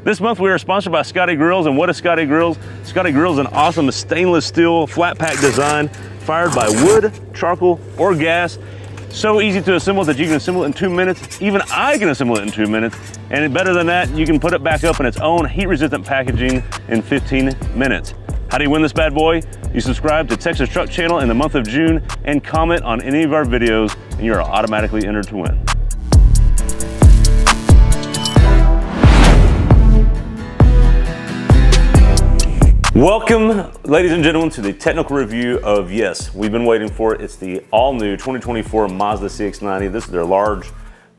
This month we are sponsored by Scotty Grills, and what is Scotty Grills? Scotty Grills is an awesome stainless steel flat pack design fired by wood, charcoal, or gas. So easy to assemble that you can assemble it in 2 minutes. Even I can assemble it in 2 minutes. And better than that, you can put it back up in its own heat-resistant packaging in 15 minutes. How do you win this bad boy? You subscribe to Texas Truck Channel in the month of June and comment on any of our videos, and you're automatically entered to win. Welcome, ladies and gentlemen, to the technical review of, yes, we've been waiting for it. It's the all-new 2024 Mazda CX-90. This is their large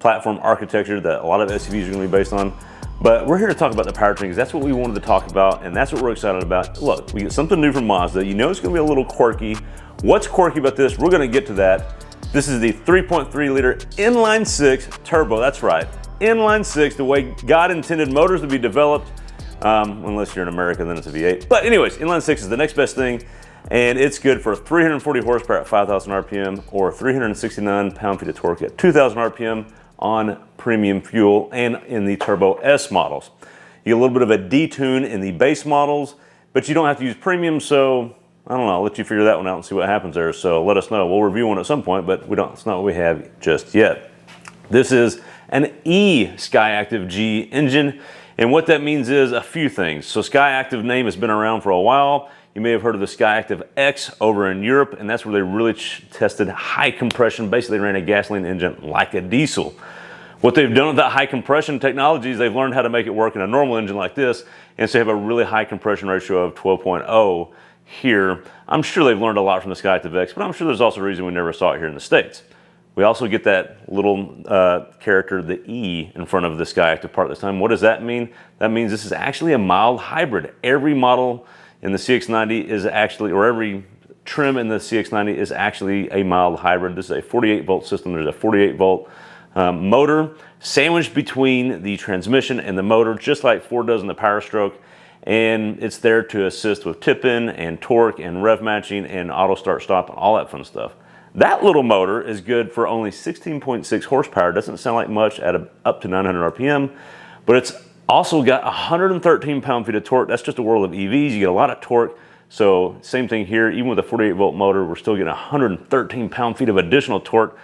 platform architecture that a lot of SUVs are going to be based on. But we're here to talk about the powertrain because that's what we wanted to talk about, and that's what we're excited about. Look, we get something new from Mazda. You know it's going to be a little quirky. What's quirky about this? We're going to get to that. This is the 3.3-liter inline six turbo. That's right, inline six, the way God intended motors to be developed. Unless you're in America, then it's a V8. But anyways, inline six is the next best thing, and it's good for 340 horsepower at 5,000 RPM or 369 pound-feet of torque at 2,000 RPM on premium fuel and in the Turbo S models. You get a little bit of a detune in the base models, but you don't have to use premium, so I don't know, I'll let you figure that one out and see what happens there. So let us know. We'll review one at some point, but it's not what we have just yet. This is an e-Skyactiv G engine. And what that means is a few things. So Skyactiv name has been around for a while. You may have heard of the Skyactiv X over in Europe, and that's where they really tested high compression. Basically, they ran a gasoline engine like a diesel. What they've done with that high compression technology is they've learned how to make it work in a normal engine like this, and so they have a really high compression ratio of 12.0 here. I'm sure they've learned a lot from the Skyactiv X, but I'm sure there's also a reason we never saw it here in the States. We also get that little character, the E, in front of the Skyactiv part this time. What does that mean? That means this is actually a mild hybrid. Every model in the CX-90 is actually, or every trim in the CX-90 is actually a mild hybrid. This is a 48-volt system. There's a 48-volt motor sandwiched between the transmission and the motor, just like Ford does in the Power Stroke. And it's there to assist with tip-in and torque and rev matching and auto start-stop and all that fun stuff. That little motor is good for only 16.6 horsepower. Doesn't sound like much at up to 900 RPM, but it's also got 113 pound-feet of torque. That's just a world of EVs. You get a lot of torque. So same thing here, even with a 48-volt motor, we're still getting 113 pound-feet of additional torque,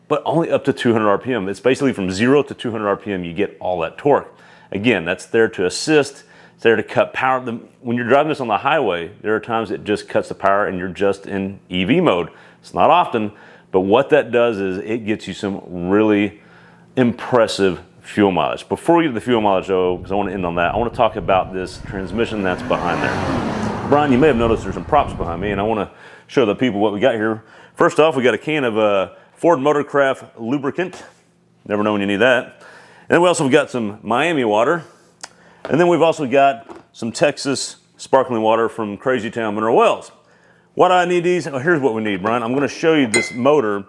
but only up to 200 RPM. It's basically from 0 to 200 RPM, you get all that torque. Again, that's there to assist. It's there to cut power. When you're driving this on the highway, there are times it just cuts the power and you're just in EV mode. It's not often, but what that does is it gets you some really impressive fuel mileage. Before we get to the fuel mileage though, because I want to end on that, I want to talk about this transmission that's behind there. Brian, you may have noticed there's some props behind me, and I want to show the people what we got here. First off, we got a can of Ford Motorcraft lubricant. Never know when you need that. And then we also got some Miami water. And then we've also got some Texas sparkling water from Crazy Town Mineral Wells. Why do I need these? Oh, here's what we need, Brian. I'm going to show you this motor.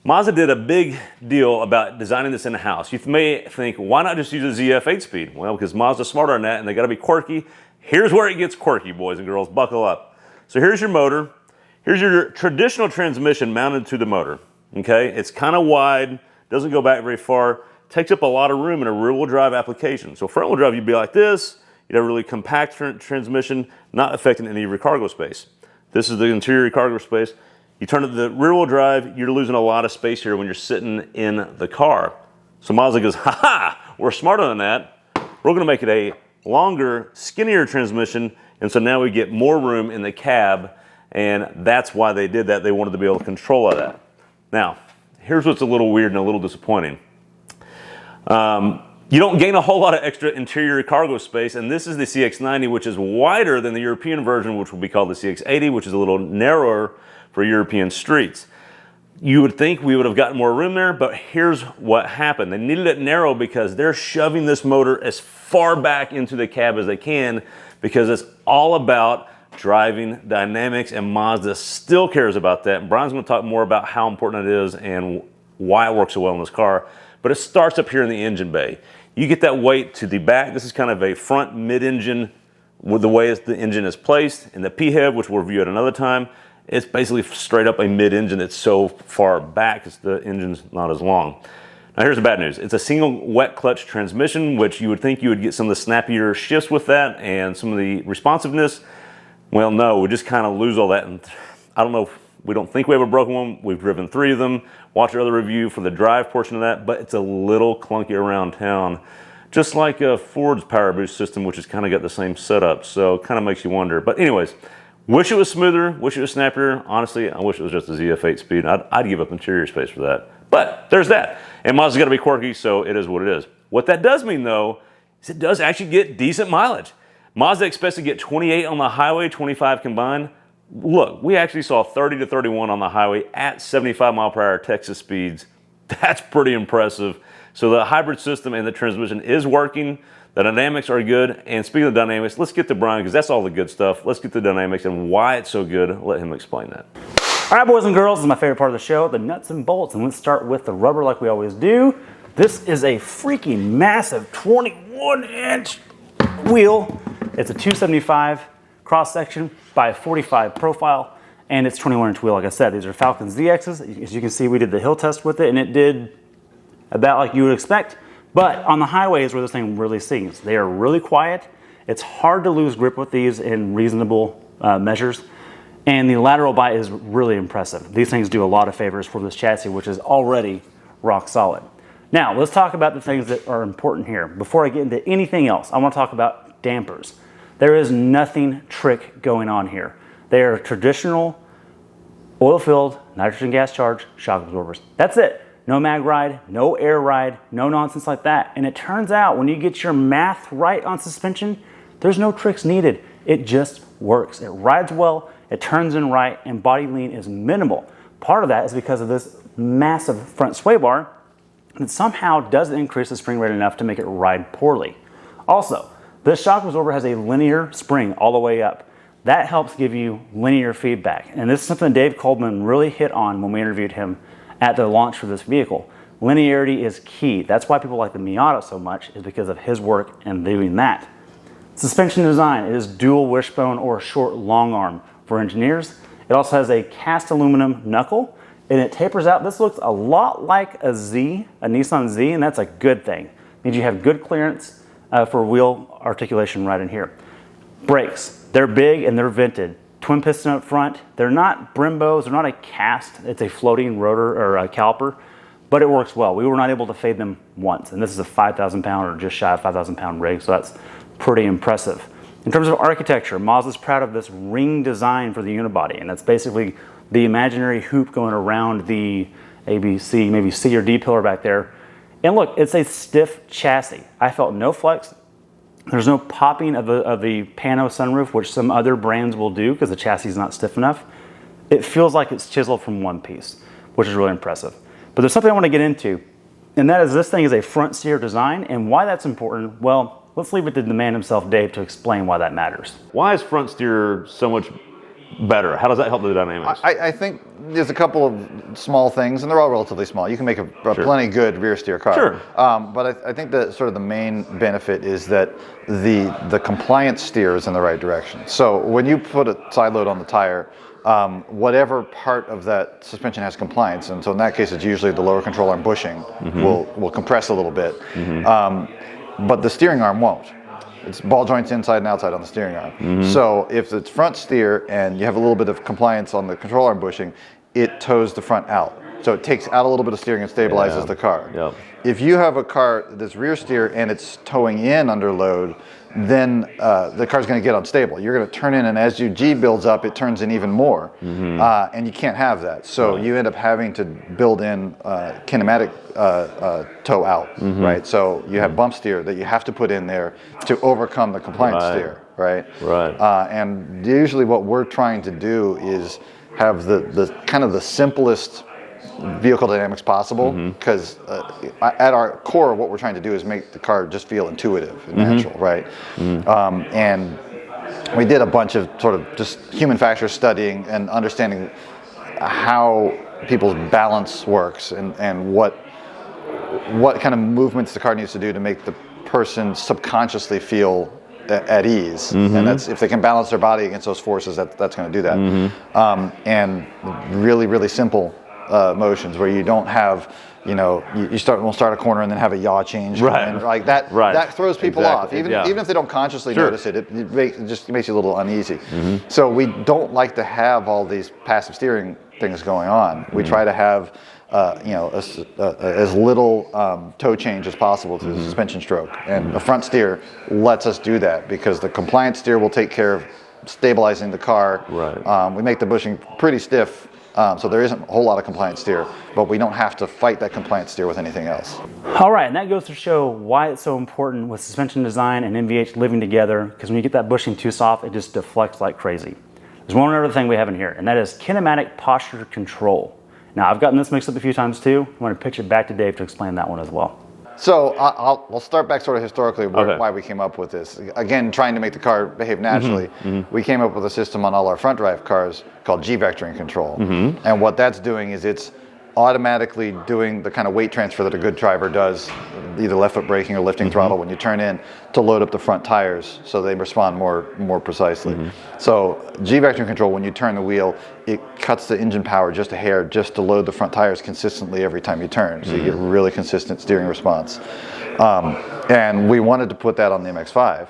Mazda did a big deal about designing this in-house. You may think, why not just use a ZF 8-speed? Well, because Mazda's smarter than that, and they got to be quirky. Here's where it gets quirky, boys and girls. Buckle up. So here's your motor. Here's your traditional transmission mounted to the motor. Okay, it's kind of wide, doesn't go back very far, takes up a lot of room in a rear-wheel drive application. So front-wheel drive, you'd be like this. You'd have a really compact transmission, not affecting any of your cargo space. This is the interior cargo space. You turn it to the rear-wheel drive, you're losing a lot of space here when you're sitting in the car. So Mazda goes, ha-ha, we're smarter than that. We're gonna make it a longer, skinnier transmission, and so now we get more room in the cab, and that's why they did that. They wanted to be able to control all that. Now, here's what's a little weird and a little disappointing. You don't gain a whole lot of extra interior cargo space, and this is the CX-90, which is wider than the European version, which will be called the CX-80, which is a little narrower for European streets. You would think we would have gotten more room there, but here's what happened. They needed it narrow because they're shoving this motor as far back into the cab as they can, because it's all about driving dynamics, and Mazda still cares about that. And Brian's going to talk more about how important it is and why it works so well in this car. But it starts up here in the engine bay. You get that weight to the back. This is kind of a front mid-engine with the way the engine is placed. And the PHEV, which we'll review at another time, it's basically straight up a mid-engine. It's so far back because the engine's not as long. Now here's the bad news. It's a single wet clutch transmission, which you would think you would get some of the snappier shifts with that and some of the responsiveness. Well, no, we just kind of lose all that. And I don't know if we don't think we have a broken one. We've driven 3 of them. Watch our other review for the drive portion of that, but it's a little clunky around town. Just like Ford's Power Boost system, which has kind of got the same setup. So it kind of makes you wonder. But anyways, wish it was smoother, wish it was snappier. Honestly, I wish it was just a ZF8 speed. I'd give up interior space for that. But there's that. And Mazda's got to be quirky, so it is what it is. What that does mean, though, is it does actually get decent mileage. Mazda expects to get 28 on the highway, 25 combined. Look, we actually saw 30 to 31 on the highway at 75 mile per hour Texas speeds. That's pretty impressive. So the hybrid system and the transmission is working. The dynamics are good. And speaking of dynamics, let's get to Brian, because that's all the good stuff. Let's get to dynamics and why it's so good. Let him explain that. All right, boys and girls, this is my favorite part of the show, the nuts and bolts. And let's start with the rubber like we always do. This is a freaking massive 21-inch wheel. It's a 275 cross section by 45 profile, and it's 21-inch wheel. Like I said, these are Falcon ZXs. As you can see, we did the hill test with it, and it did about like you would expect. But on the highway is where this thing really sings. They are really quiet. It's hard to lose grip with these in reasonable measures. And the lateral bite is really impressive. These things do a lot of favors for this chassis, which is already rock solid. Now, let's talk about the things that are important here. Before I get into anything else, I want to talk about dampers. There is nothing trick going on here. They are traditional oil-filled, nitrogen gas charged shock absorbers. That's it. No mag ride, no air ride, no nonsense like that. And it turns out when you get your math right on suspension, there's no tricks needed. It just works. It rides well, it turns in right, and body lean is minimal. Part of that is because of this massive front sway bar that somehow doesn't increase the spring rate enough to make it ride poorly. Also, this shock absorber has a linear spring all the way up. That helps give you linear feedback. And this is something Dave Coleman really hit on when we interviewed him at the launch for this vehicle. Linearity is key. That's why people like the Miata so much, is because of his work in doing that. Suspension design, it is dual wishbone or short long arm for engineers. It also has a cast aluminum knuckle, and it tapers out. This looks a lot like a Z, a Nissan Z, and that's a good thing. It means you have good clearance for wheel articulation right in here. Brakes, they're big and they're vented. Twin piston up front. They're not Brimbos, they're not a cast, it's a floating rotor or a caliper, but it works well. We were not able to fade them once, and this is a 5,000 pound or just shy of 5,000 pound rig, so that's pretty impressive. In terms of architecture, Mazda's proud of this ring design for the unibody, and that's basically the imaginary hoop going around the ABC, maybe C or D pillar back there. And look, it's a stiff chassis. I felt no flex. There's no popping of the pano sunroof, which some other brands will do because the chassis is not stiff enough. It feels like it's chiseled from one piece, which is really impressive. But there's something I want to get into, and that is this thing is a front steer design, and why that's important, well, let's leave it to the man himself, Dave, to explain why that matters. Why is front steer so much better? How does that help the dynamics? I think there's a couple of small things, and they're all relatively small. You can make a plenty good rear steer car. Sure. But I think that sort of the main benefit is that the compliance steer is in the right direction. So when you put a side load on the tire, whatever part of that suspension has compliance, and so in that case it's usually the lower control arm bushing will compress a little bit, but the steering arm won't. It's ball joints inside and outside on the steering arm. So if it's front steer and you have a little bit of compliance on the control arm bushing, it tows the front out. So it takes out a little bit of steering and stabilizes the car. Yep. If you have a car that's rear steer and it's towing in under load, then the car's going to get unstable. You're going to turn in, and as your G builds up, it turns in even more, and you can't have that. So you end up having to build in kinematic tow out, right? So you have bump steer that you have to put in there to overcome the compliance steer, right? Right. And usually what we're trying to do is have the kind of the simplest vehicle dynamics possible, because at our core what we're trying to do is make the car just feel intuitive and natural, right? And we did a bunch of sort of just human factors studying and understanding how people's balance works and what kind of movements the car needs to do to make the person subconsciously feel at ease, and that's if they can balance their body against those forces, that's going to do that. And really simple motions where you don't have, you know, we'll start a corner and then have a yaw change. Right. And like that, right. that throws people off. Exactly. Even if they don't consciously Sure. notice it, it just makes you a little uneasy. So we don't like to have all these passive steering things going on. We try to have, you know, as little toe change as possible to the suspension stroke. And the front steer lets us do that because the compliant steer will take care of stabilizing the car. Right. We make the bushing pretty stiff, so there isn't a whole lot of compliant steer, but we don't have to fight that compliant steer with anything else. All right, and that goes to show why it's so important with suspension design and NVH living together, because when you get that bushing too soft, it just deflects like crazy. There's one other thing we have in here, and that is kinematic posture control. Now, I've gotten this mixed up a few times too. I want to pitch it back to Dave to explain that one as well. So I'll start back sort of historically why we came up with this. Again, trying to make the car behave naturally, we came up with a system on all our front drive cars called G-vectoring control. And what that's doing is it's automatically doing the kind of weight transfer that a good driver does, either left foot braking or lifting throttle when you turn in, to load up the front tires so they respond more precisely. So G-vectoring control, when you turn the wheel, it cuts the engine power just a hair just to load the front tires consistently every time you turn. So you get really consistent steering response. And we wanted to put that on the MX-5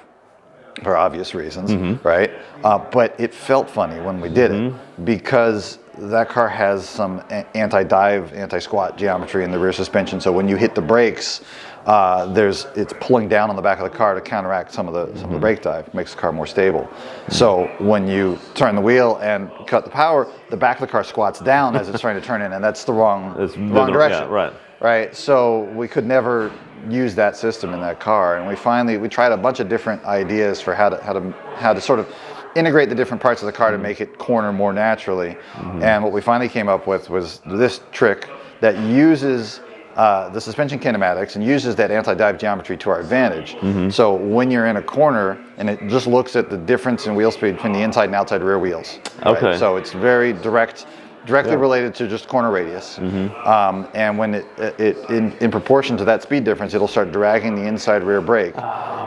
for obvious reasons, right? But it felt funny when we did it because that car has some anti-dive, anti-squat geometry in the rear suspension. So when you hit the brakes, it's pulling down on the back of the car to counteract some of the brake dive, makes the car more stable. So when you turn the wheel and cut the power, the back of the car squats down as it's trying to turn in, and that's the wrong direction. Yeah, right. Right. So we could never use that system in that car, and we tried a bunch of different ideas for how to sort of integrate the different parts of the car to make it corner more naturally. And what we finally came up with was this trick that uses the suspension kinematics and uses that anti-dive geometry to our advantage. So when you're in a corner, and it just looks at the difference in wheel speed between the inside and outside rear wheels. Right? Okay. So it's very directly related to just corner radius. And when in proportion to that speed difference, it'll start dragging the inside rear brake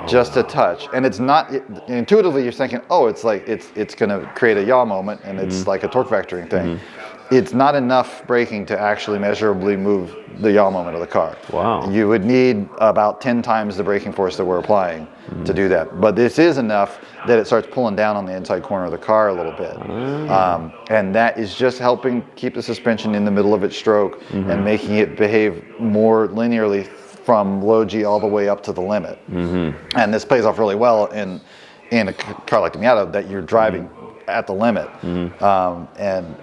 just a touch. And it's not, intuitively you're thinking, oh, it's like, it's gonna create a yaw moment and it's like a torque vectoring thing. It's not enough braking to actually measurably move the yaw moment of the car. Wow. You would need about 10 times the braking force that we're applying to do that. But this is enough that it starts pulling down on the inside corner of the car a little bit. And that is just helping keep the suspension in the middle of its stroke and making it behave more linearly from low G all the way up to the limit. And this plays off really well in a car like the Miata that you're driving at the limit. And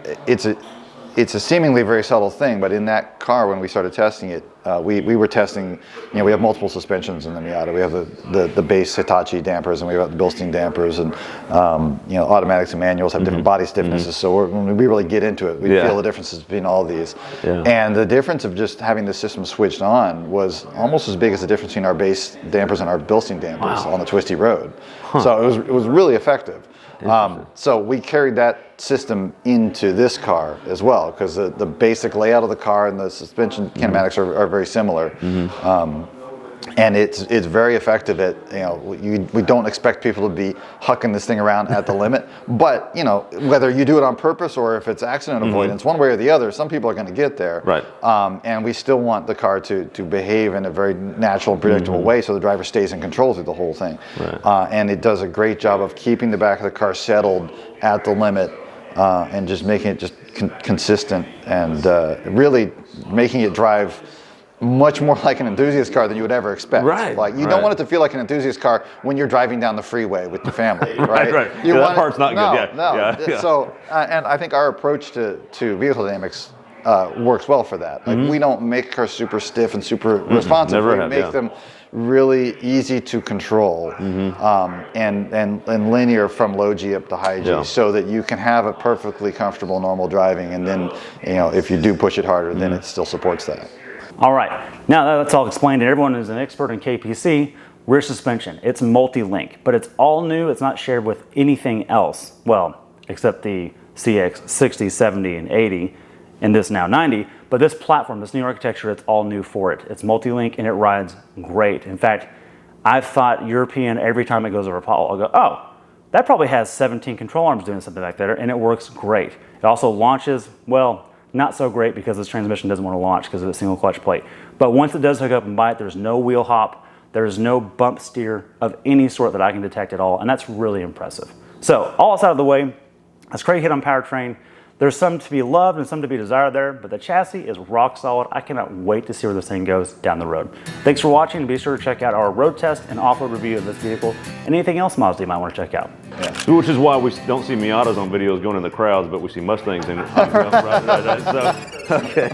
it's a seemingly very subtle thing, but in that car when we started testing it, we were testing, we have multiple suspensions in the Miata. We have the base Hitachi dampers, and we have the Bilstein dampers, and automatics and manuals have different body stiffnesses. So when we really get into it, we feel the differences between all these. And the difference of just having the system switched on was almost as big as the difference between our base dampers and our Bilstein dampers on the twisty road. So it was really effective. So we carried that system into this car as well, because the basic layout of the car and the suspension kinematics are very similar. And it's very effective at, we don't expect people to be hucking this thing around at the limit, but whether you do it on purpose or if it's accident avoidance, one way or the other, some people are going to get there. Right. And we still want the car to behave in a very natural and predictable way so the driver stays in control through the whole thing. Right. And it does a great job of keeping the back of the car settled at the limit and just making it just consistent and really making it drive much more like an enthusiast car than you would ever expect. Right. Like you don't want it to feel like an enthusiast car when you're driving down the freeway with your family, right? Right. You that want part's not good. Yeah. So, and I think our approach to vehicle dynamics works well for that. Like we don't make cars super stiff and super responsive. We make them really easy to control and linear from low G up to high G, so that you can have a perfectly comfortable normal driving, and then if you do push it harder, then it still supports that. All right, now that that's all explained and everyone is an expert in KPC, rear suspension, it's multi-link, but it's all new, it's not shared with anything else. Well, except the CX-60, 70, and 80, and this now 90, but this platform, this new architecture, it's all new for it. It's multi-link and it rides great. In fact, I've thought European every time it goes over Apollo. I'll go, oh, that probably has 17 control arms doing something like that, and it works great. It also launches, well, not so great because this transmission doesn't want to launch because of the single clutch plate. But once it does hook up and bite, there's no wheel hop, there's no bump steer of any sort that I can detect at all, and that's really impressive. So all that's out of the way, as Craig hit on Powertrain, there's some to be loved and some to be desired there, but the chassis is rock solid. I cannot wait to see where this thing goes down the road. Thanks for watching, and be sure to check out our road test and off-road review of this vehicle and anything else Mazda you might want to check out. Yeah. Which is why we don't see Miatas on videos going in the crowds, but we see Mustangs in it. Okay.